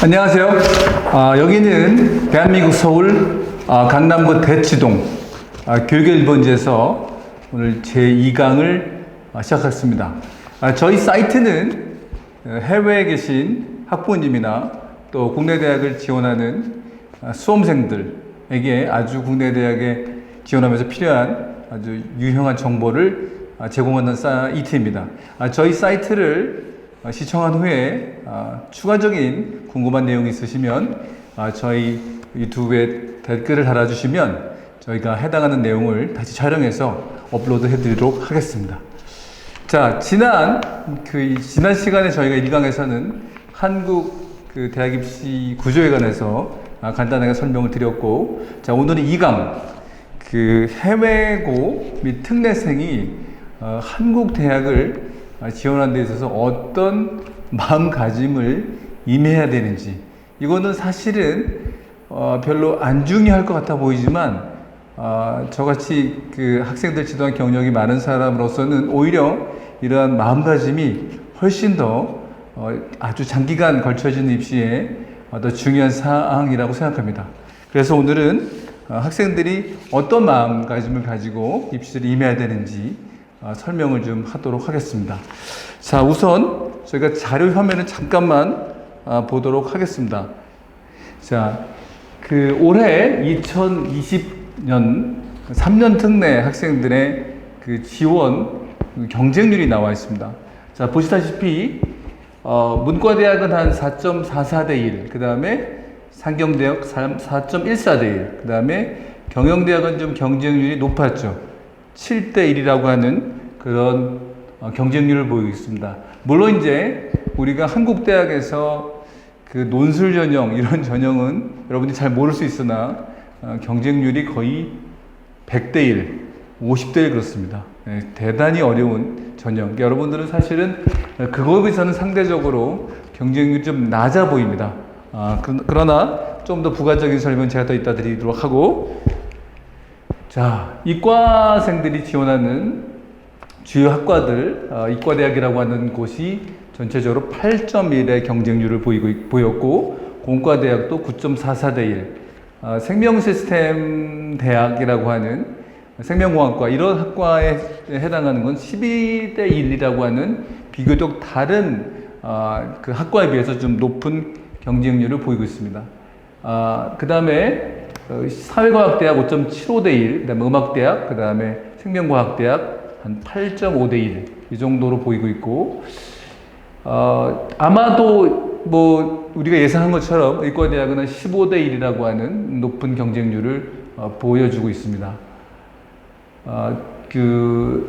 안녕하세요. 여기는 대한민국 서울 강남구 대치동 교육의 1번지에서 오늘 제2강을 시작하겠습니다. 저희 사이트는 해외에 계신 학부모님이나 또 국내 대학을 지원하는 수험생들에게 아주 국내 대학에 지원하면서 필요한 아주 유용한 정보를 제공하는 사이트입니다. 저희 사이트를 시청한 후에 추가적인 궁금한 내용이 있으시면 저희 유튜브에 댓글을 달아주시면 저희가 해당하는 내용을 다시 촬영해서 업로드 해드리도록 하겠습니다. 자, 지난 시간에 저희가 1강에서는 한국 대학 입시 구조에 관해서 간단하게 설명을 드렸고, 자, 오늘은 2강 해외고 및 특례생이 한국 대학을 지원하는 데 있어서 어떤 마음가짐을 임해야 되는지, 이거는 사실은 별로 안 중요할 것 같아 보이지만 저같이 학생들 지도한 경력이 많은 사람으로서는 오히려 이러한 마음가짐이 훨씬 더 아주 장기간 걸쳐지는 입시에 더 중요한 사항이라고 생각합니다. 그래서 오늘은 학생들이 어떤 마음가짐을 가지고 입시를 임해야 되는지 설명을 좀 하도록 하겠습니다. 자, 우선 저희가 자료 화면을 잠깐만 보도록 하겠습니다. 자, 올해 2020년 3년 특례 학생들의 지원 경쟁률이 나와 있습니다. 자, 보시다시피 문과대학은 한 4.44대 1, 그 다음에 상경대학 4.14대 1, 그 다음에 경영대학은 좀 경쟁률이 높았죠. 7대 1이라고 하는 그런 경쟁률을 보이고 있습니다. 물론 이제 우리가 한국대학에서 논술 전형, 이런 전형은 여러분들이 잘 모를 수 있으나 경쟁률이 거의 100대 1, 50대 1 그렇습니다. 대단히 어려운 전형. 그러니까 여러분들은 사실은 그거에 비해서는 상대적으로 경쟁률이 좀 낮아 보입니다. 그러나 좀 더 부가적인 설명은 제가 더 이따 드리도록 하고, 자, 이과생들이 지원하는 주요 학과들, 이과대학이라고 하는 곳이 전체적으로 8.1의 경쟁률을 보였고, 공과대학도 9.44대 1, 생명시스템 대학이라고 하는 생명공학과, 이런 학과에 해당하는 건 12대 1이라고 하는 비교적 다른 학과에 비해서 좀 높은 경쟁률을 보이고 있습니다. 그 다음에 사회과학대학 5.75대 1, 그 다음에 음악대학, 그 다음에 생명과학대학 한 8.5대 1, 이 정도로 보이고 있고, 아마도 우리가 예상한 것처럼 의과대학은 한 15대 1이라고 하는 높은 경쟁률을 보여주고 있습니다.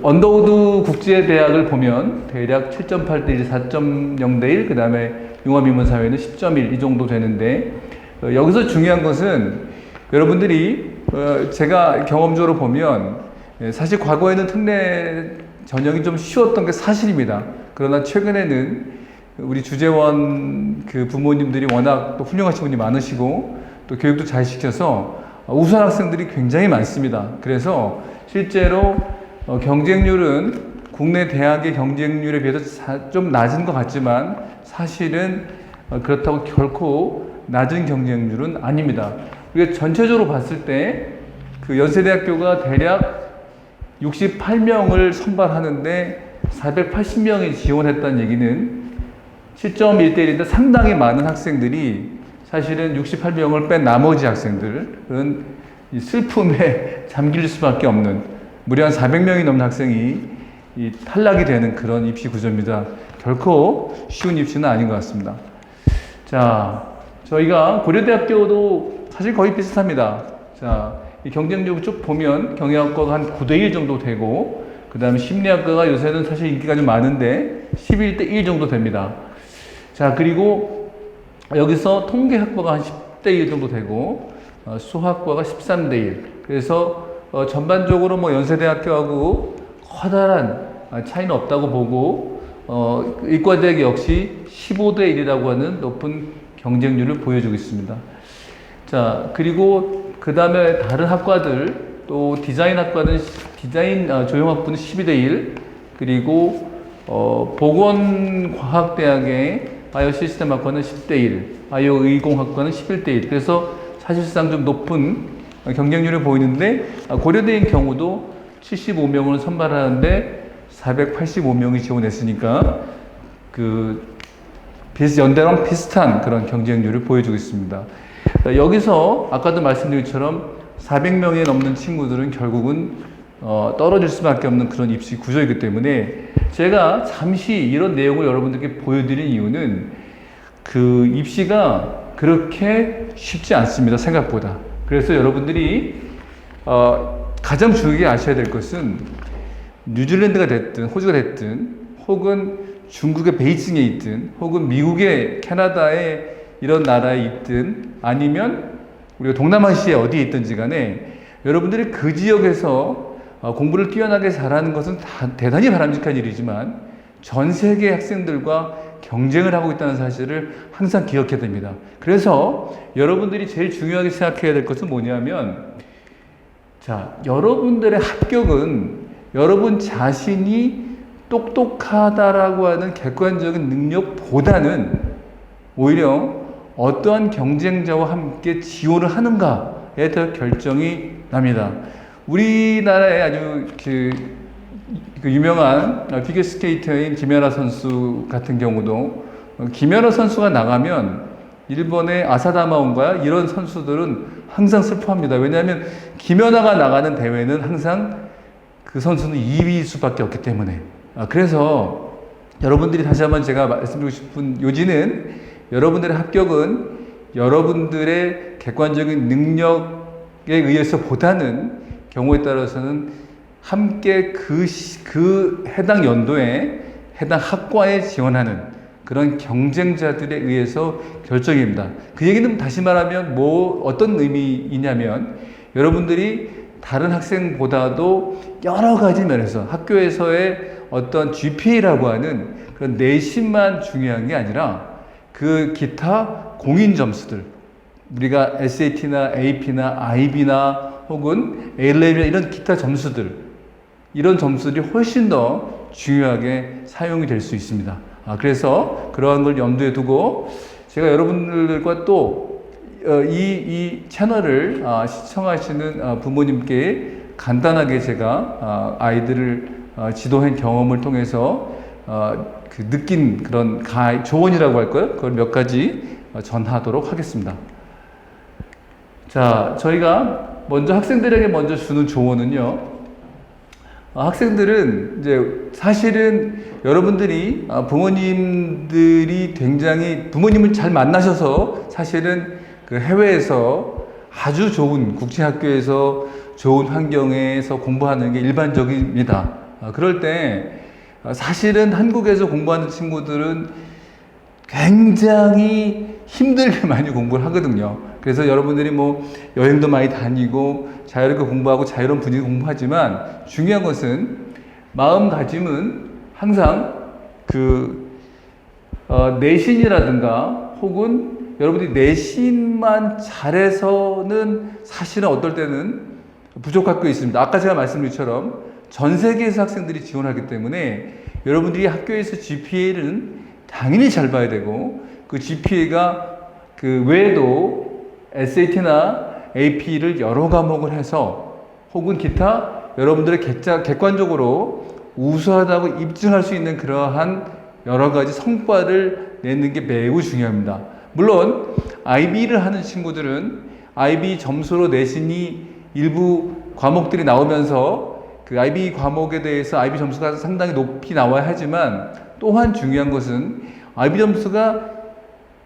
언더우드 국제대학을 보면 대략 7.8대 1, 4.0대 1, 그 다음에 융합인문사회는 10.1, 이 정도 되는데, 여기서 중요한 것은 여러분들이 제가 경험적으로 보면 사실 과거에는 특례 전형이 좀 쉬웠던 게 사실입니다. 그러나 최근에는 우리 주재원 부모님들이 워낙 또 훌륭하신 분이 많으시고 또 교육도 잘 시켜서 우수한 학생들이 굉장히 많습니다. 그래서 실제로 경쟁률은 국내 대학의 경쟁률에 비해서 좀 낮은 것 같지만 사실은 그렇다고 결코 낮은 경쟁률은 아닙니다. 우리가 전체적으로 봤을 때 연세대학교가 대략 68명을 선발하는데 480명이 지원했다는 얘기는 7.1대 1인데 상당히 많은 학생들이, 사실은 68명을 뺀 나머지 학생들은 이 슬픔에 잠길 수밖에 없는, 무려 한 400명이 넘는 학생이 탈락이 되는 그런 입시 구조입니다. 결코 쉬운 입시는 아닌 것 같습니다. 자, 저희가 고려대학교도 사실 거의 비슷합니다. 자, 이 경쟁률 쭉 보면 경영학과가 한 9대 1 정도 되고, 그 다음에 심리학과가 요새는 사실 인기가 좀 많은데 11대 1 정도 됩니다. 자, 그리고 여기서 통계학과가 한 10대 1 정도 되고, 수학과가 13대 1. 그래서 전반적으로 연세대학교하고 커다란 차이는 없다고 보고, 의과대학 역시 15대 1이라고 하는 높은 경쟁률을 보여주고 있습니다. 자, 그리고 그 다음에 다른 학과들, 또 디자인 조형학부는 12대 1, 그리고 보건과학대학의 바이오 시스템 학과는 10대1, 바이오 의공학과는 11대1. 그래서 사실상 좀 높은 경쟁률을 보이는데, 고려대인 경우도 75명을 선발하는데 485명이 지원했으니까 연대랑 비슷한 그런 경쟁률을 보여주고 있습니다. 여기서 아까도 말씀드린 것처럼 400명이 넘는 친구들은 결국은 떨어질 수밖에 없는 그런 입시 구조이기 때문에 제가 잠시 이런 내용을 여러분들께 보여드린 이유는 그 입시가 그렇게 쉽지 않습니다. 생각보다. 그래서 여러분들이 가장 중요하게 아셔야 될 것은 뉴질랜드가 됐든 호주가 됐든 혹은 중국의 베이징에 있든 혹은 미국의 캐나다의 이런 나라에 있든 아니면 우리가 동남아시아에 어디에 있든지 간에 여러분들이 그 지역에서 공부를 뛰어나게 잘하는 것은 대단히 바람직한 일이지만 전 세계 학생들과 경쟁을 하고 있다는 사실을 항상 기억해야 됩니다. 그래서 여러분들이 제일 중요하게 생각해야 될 것은 뭐냐면, 자, 여러분들의 합격은 여러분 자신이 똑똑하다라고 하는 객관적인 능력보다는 오히려 어떠한 경쟁자와 함께 지원을 하는가에 더 결정이 납니다. 우리나라의 아주 그 유명한 피겨스케이터인 김연아 선수 같은 경우도 김연아 선수가 나가면 일본의 아사다마온과 이런 선수들은 항상 슬퍼합니다. 왜냐하면 김연아가 나가는 대회는 항상 그 선수는 2위 수밖에 없기 때문에. 그래서 여러분들이 다시 한번 제가 말씀드리고 싶은 요지는 여러분들의 합격은 여러분들의 객관적인 능력에 의해서 보다는 경우에 따라서는 함께 그 해당 연도에 해당 학과에 지원하는 그런 경쟁자들에 의해서 결정입니다. 그 얘기는 다시 말하면 어떤 의미이냐면 여러분들이 다른 학생보다도 여러 가지 면에서 학교에서의 어떤 GPA라고 하는 그런 내신만 중요한 게 아니라 그 기타 공인 점수들, 우리가 SAT나 AP나 IB나 혹은 A-level 이런 기타 점수들, 이런 점수들이 훨씬 더 중요하게 사용이 될 수 있습니다. 그래서 그러한 걸 염두에 두고 제가 여러분들과 또 이 채널을 시청하시는 부모님께 간단하게 제가 아이들을 지도한 경험을 통해서 느낀 그런 조언이라고 할까요? 그걸 몇 가지 전하도록 하겠습니다. 자, 저희가 먼저 학생들에게 먼저 주는 조언은요. 학생들은 이제 사실은 여러분들이 부모님들이 굉장히 부모님을 잘 만나셔서 사실은 그 해외에서 아주 좋은 국제학교에서 좋은 환경에서 공부하는 게 일반적입니다. 그럴 때 사실은 한국에서 공부하는 친구들은 굉장히 힘들게 많이 공부를 하거든요. 그래서 여러분들이 여행도 많이 다니고 자유롭게 공부하고 자유로운 분위기 공부하지만 중요한 것은 마음가짐은 항상 내신이라든가 혹은 여러분들이 내신만 잘해서는 사실은 어떨 때는 부족할 거 있습니다. 아까 제가 말씀드린 것처럼 전 세계에서 학생들이 지원하기 때문에 여러분들이 학교에서 GPA는 당연히 잘 봐야 되고 그 GPA가 그 외에도 SAT나 AP를 여러 과목을 해서 혹은 기타 여러분들의 객관적으로 우수하다고 입증할 수 있는 그러한 여러 가지 성과를 내는 게 매우 중요합니다. 물론 IB를 하는 친구들은 IB 점수로 내신이 일부 과목들이 나오면서 그 IB 과목에 대해서 IB 점수가 상당히 높이 나와야 하지만 또한 중요한 것은 IB 점수가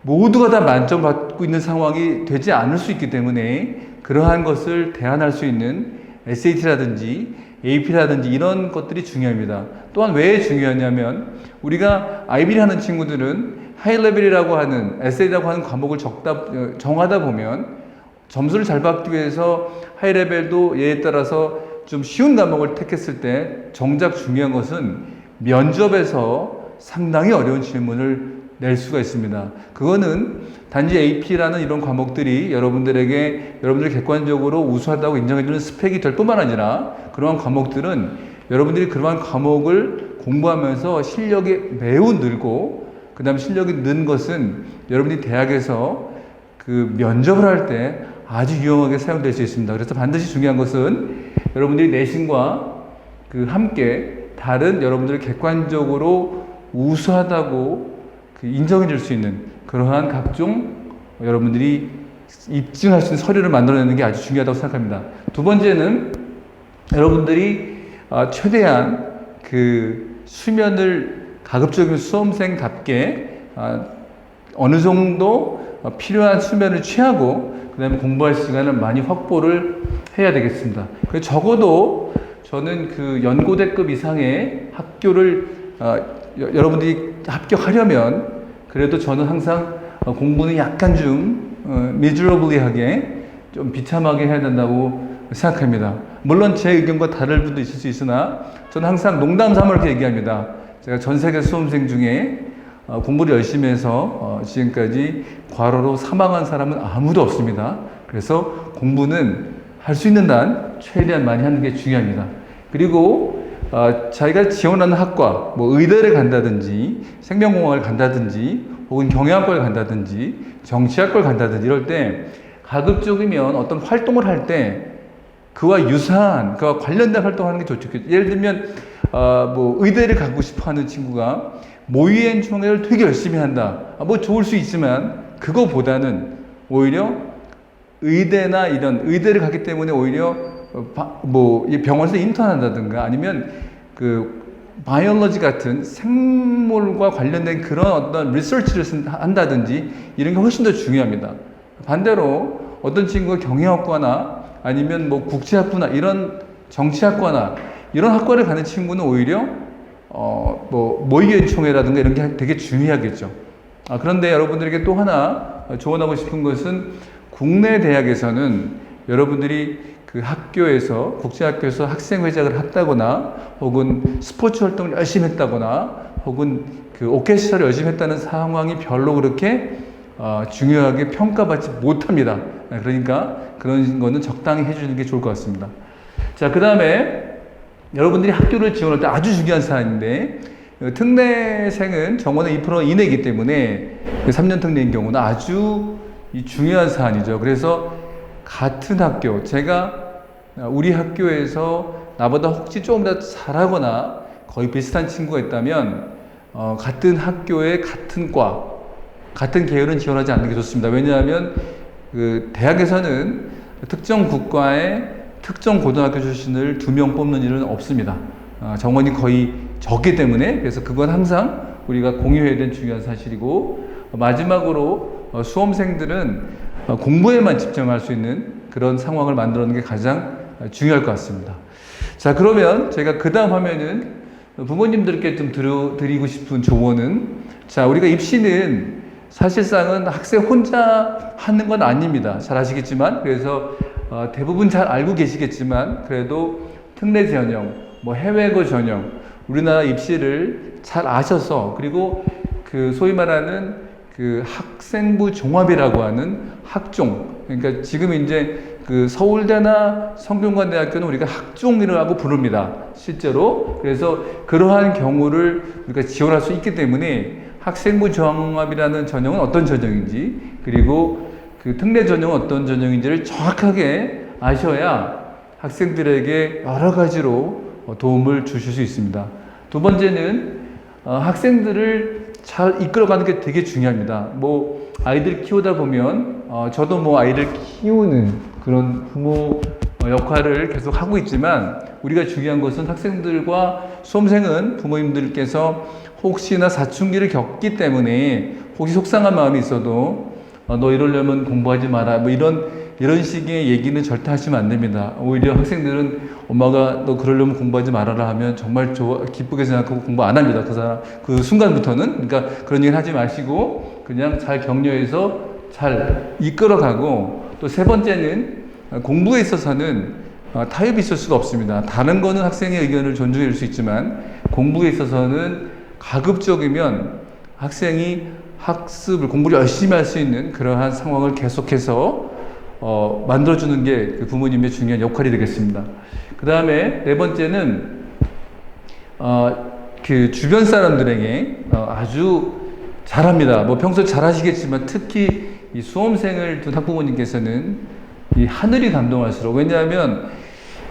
모두가 다 만점 받고 있는 상황이 되지 않을 수 있기 때문에 그러한 것을 대안할 수 있는 SAT라든지 AP라든지 이런 것들이 중요합니다. 또한 왜 중요하냐면 우리가 IB를 하는 친구들은 하이레벨이라고 하는 SAT라고 하는 과목을 정하다 보면 점수를 잘 받기 위해서 하이레벨도 예에 따라서 좀 쉬운 과목을 택했을 때 정작 중요한 것은 면접에서 상당히 어려운 질문을 낼 수가 있습니다. 그거는 단지 AP라는 이런 과목들이 여러분들에게 여러분들 객관적으로 우수하다고 인정해주는 스펙이 될 뿐만 아니라 그러한 과목들은 여러분들이 그러한 과목을 공부하면서 실력이 매우 늘고 그 다음에 실력이 는 것은 여러분이 대학에서 그 면접을 할 때 아주 유용하게 사용될 수 있습니다. 그래서 반드시 중요한 것은 여러분들이 내신과 그 함께 다른 여러분들을 객관적으로 우수하다고 그 인정해 줄 수 있는 그러한 각종 여러분들이 입증할 수 있는 서류를 만들어내는 게 아주 중요하다고 생각합니다. 두 번째는 여러분들이 최대한 그 수면을 가급적이면 수험생답게 어느 정도 필요한 수면을 취하고 그 다음에 공부할 시간을 많이 확보를 해야 되겠습니다. 적어도 저는 그 연고대급 이상의 학교를 여러분들이 합격하려면 그래도 저는 항상 공부는 약간 좀 miserably하게 좀 비참하게 해야 된다고 생각합니다. 물론 제 의견과 다를 분도 있을 수 있으나 저는 항상 농담 삼아 이렇게 얘기합니다. 제가 전 세계 수험생 중에 공부를 열심히 해서 지금까지 과로로 사망한 사람은 아무도 없습니다. 그래서 공부는 할 수 있는 한 최대한 많이 하는 게 중요합니다. 그리고 자기가 지원하는 학과, 뭐 의대를 간다든지 생명공학을 간다든지 혹은 경영학과를 간다든지 정치학과를 간다든지 이럴 때 가급적이면 어떤 활동을 할 때 그와 유사한, 그와 관련된 활동을 하는 게 좋죠. 예를 들면 뭐 의대를 가고 싶어하는 친구가 모의행 총회를 되게 열심히 한다. 뭐 좋을 수 있지만 그거보다는 오히려 의대나 이런 의대를 가기 때문에 오히려 뭐 병원에서 인턴한다든가 아니면 그 바이올로지 같은 생물과 관련된 그런 어떤 리서치를 한다든지 이런 게 훨씬 더 중요합니다. 반대로 어떤 친구가 경영학과나 아니면 뭐 국제학부나 이런 정치학과나 이런 학과를 가는 친구는 오히려 뭐 모의연총회라든가 이런 게 되게 중요하겠죠. 그런데 여러분들에게 또 하나 조언하고 싶은 것은 국내 대학에서는 여러분들이 그 학교에서 국제학교에서 학생회장을 했다거나 혹은 스포츠 활동을 열심히 했다거나 혹은 그 오케스트라를 열심히 했다는 상황이 별로 그렇게 중요하게 평가받지 못합니다. 그러니까 그런 거는 적당히 해주는 게 좋을 것 같습니다. 자, 그 다음에 여러분들이 학교를 지원할 때 아주 중요한 사안인데 특례생은 정원의 2% 이내이기 때문에 3년 특례인 경우는 아주 중요한 사안이죠. 그래서 같은 학교, 제가 우리 학교에서 나보다 혹시 조금 더 잘하거나 거의 비슷한 친구가 있다면 같은 학교의 같은 과, 같은 계열은 지원하지 않는 게 좋습니다. 왜냐하면 그 대학에서는 특정 국가의 특정 고등학교 출신을 2명 뽑는 일은 없습니다. 정원이 거의 적기 때문에 그래서 그건 항상 우리가 공유해야 되는 중요한 사실이고 마지막으로 수험생들은 공부에만 집중할 수 있는 그런 상황을 만들어내는 게 가장 중요할 것 같습니다. 자, 그러면 제가 그 다음 화면은 부모님들께 좀 드리고 싶은 조언은 자, 우리가 입시는 사실상은 학생 혼자 하는 건 아닙니다. 잘 아시겠지만 그래서 대부분 잘 알고 계시겠지만 그래도 특례 전형, 뭐 해외고 전형 우리나라 입시를 잘 아셔서 그리고 그 소위 말하는 그 학생부 종합이라고 하는 학종 그러니까 지금 이제 그 서울대나 성균관대학교는 우리가 학종이라고 부릅니다. 실제로 그래서 그러한 경우를 우리가 지원할 수 있기 때문에 학생부 종합이라는 전형은 어떤 전형인지 그리고 그 특례 전형은 어떤 전형인지를 정확하게 아셔야 학생들에게 여러 가지로 도움을 주실 수 있습니다. 두 번째는 학생들을 잘 이끌어가는 게 되게 중요합니다. 뭐 아이들 키우다 보면 저도 뭐 아이를 키우는 그런 부모 역할을 계속 하고 있지만 우리가 중요한 것은 학생들과 수험생은 부모님들께서 혹시나 사춘기를 겪기 때문에 혹시 속상한 마음이 있어도 너 이러려면 공부하지 마라 뭐 이런 식의 얘기는 절대 하시면 안 됩니다. 오히려 학생들은 엄마가 너 그러려면 공부하지 말아라 하면 정말 기쁘게 생각하고 공부 안 합니다. 그 순간부터는. 그러니까 그런 얘기는 하지 마시고 그냥 잘 격려해서 잘 이끌어가고 또 세 번째는 공부에 있어서는 타협이 있을 수가 없습니다. 다른 거는 학생의 의견을 존중해 줄 수 있지만 공부에 있어서는 가급적이면 학생이 공부를 열심히 할 수 있는 그러한 상황을 계속해서 만들어주는 게 그 부모님의 중요한 역할이 되겠습니다. 그 다음에 네 번째는 그 주변 사람들에게 아주 잘합니다. 뭐 평소 잘하시겠지만 특히 이 수험생을 둔 학부모님께서는 이 하늘이 감동할수록, 왜냐하면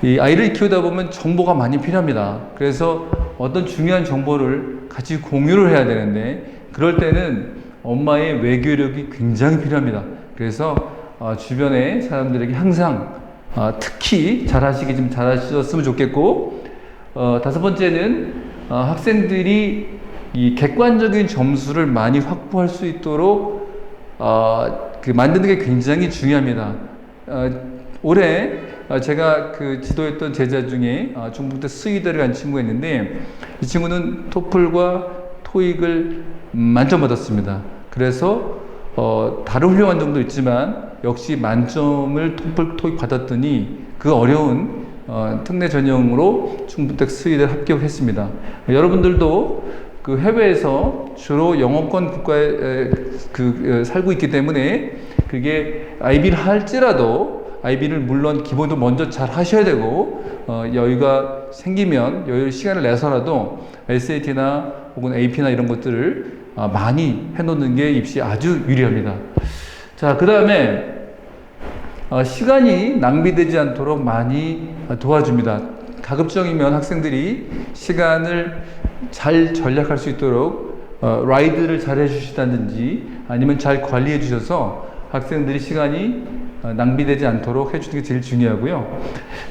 이 아이를 키우다 보면 정보가 많이 필요합니다. 그래서 어떤 중요한 정보를 같이 공유를 해야 되는데 그럴 때는 엄마의 외교력이 굉장히 필요합니다. 그래서 주변의 사람들에게 항상 특히 좀 잘하셨으면 좋겠고, 다섯 번째는 학생들이 이 객관적인 점수를 많이 확보할 수 있도록 만드는 게 굉장히 중요합니다. 올해 제가 지도했던 제자 중에 중국대 스위대를 간 친구가 있는데 이 친구는 토플과 토익을 만점 받았습니다. 그래서 다른 훌륭한 점도 있지만 역시 만점을 토플 토익 받았더니 그 어려운 특례 전형으로 중국대 스위대를 합격했습니다. 여러분들도 그 해외에서 주로 영어권 국가에 살고 있기 때문에 그게 IB를 할지라도 IB를 물론 기본도 먼저 잘 하셔야 되고 여유가 생기면 시간을 내서라도 SAT나 혹은 AP나 이런 것들을 많이 해놓는 게 입시에 아주 유리합니다. 자, 그 다음에 시간이 낭비되지 않도록 많이 도와줍니다. 가급적이면 학생들이 시간을 잘 전략할 수 있도록 라이드를 잘 해주시다든지 아니면 잘 관리해 주셔서 학생들이 시간이 낭비되지 않도록 해주는 게 제일 중요하고요.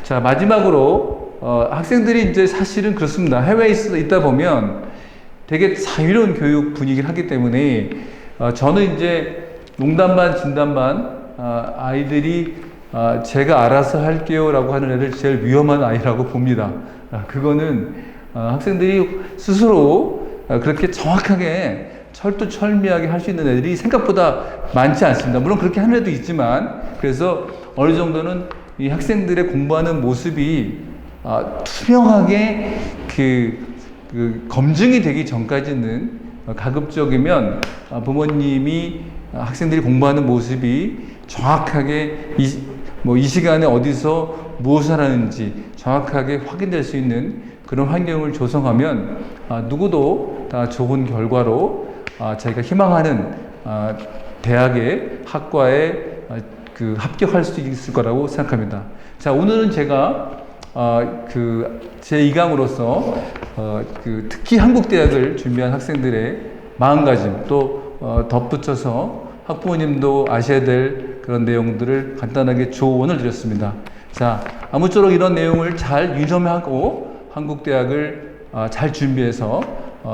자, 마지막으로 학생들이 이제 사실은 그렇습니다. 해외에 있다 보면 되게 자유로운 교육 분위기를 하기 때문에 저는 이제 농담 반 진담 반 아이들이 제가 알아서 할게요 라고 하는 애를 제일 위험한 아이라고 봅니다. 그거는 학생들이 스스로 그렇게 정확하게 철두철미하게 할 수 있는 애들이 생각보다 많지 않습니다. 물론 그렇게 하는 애도 있지만, 그래서 어느 정도는 이 학생들의 공부하는 모습이 투명하게 검증이 되기 전까지는 가급적이면 부모님이 학생들이 공부하는 모습이 정확하게 이 시간에 어디서 무엇을 하는지 정확하게 확인될 수 있는 그런 환경을 조성하면 누구도 다 좋은 결과로 자기가 희망하는 대학의 학과에 합격할 수 있을 거라고 생각합니다. 자, 오늘은 제가 제 2강으로서 특히 한국대학을 준비한 학생들의 마음가짐 또 덧붙여서 학부모님도 아셔야 될 그런 내용들을 간단하게 조언을 드렸습니다. 자, 아무쪼록 이런 내용을 잘 유념하고 한국대학을 잘 준비해서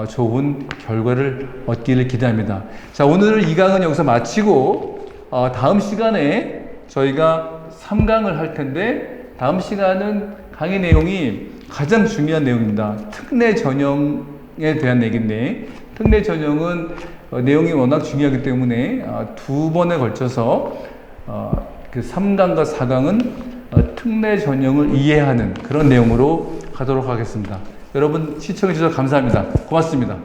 좋은 결과를 얻기를 기대합니다. 자, 오늘 2강은 여기서 마치고 다음 시간에 저희가 3강을 할 텐데, 다음 시간은 강의 내용이 가장 중요한 내용입니다. 특례 전형에 대한 얘기인데, 특례 전형은 내용이 워낙 중요하기 때문에 두 번에 걸쳐서 3강과 4강은 특례 전형을 이해하는 그런 내용으로 가도록 하겠습니다. 여러분 시청해 주셔서 감사합니다. 고맙습니다.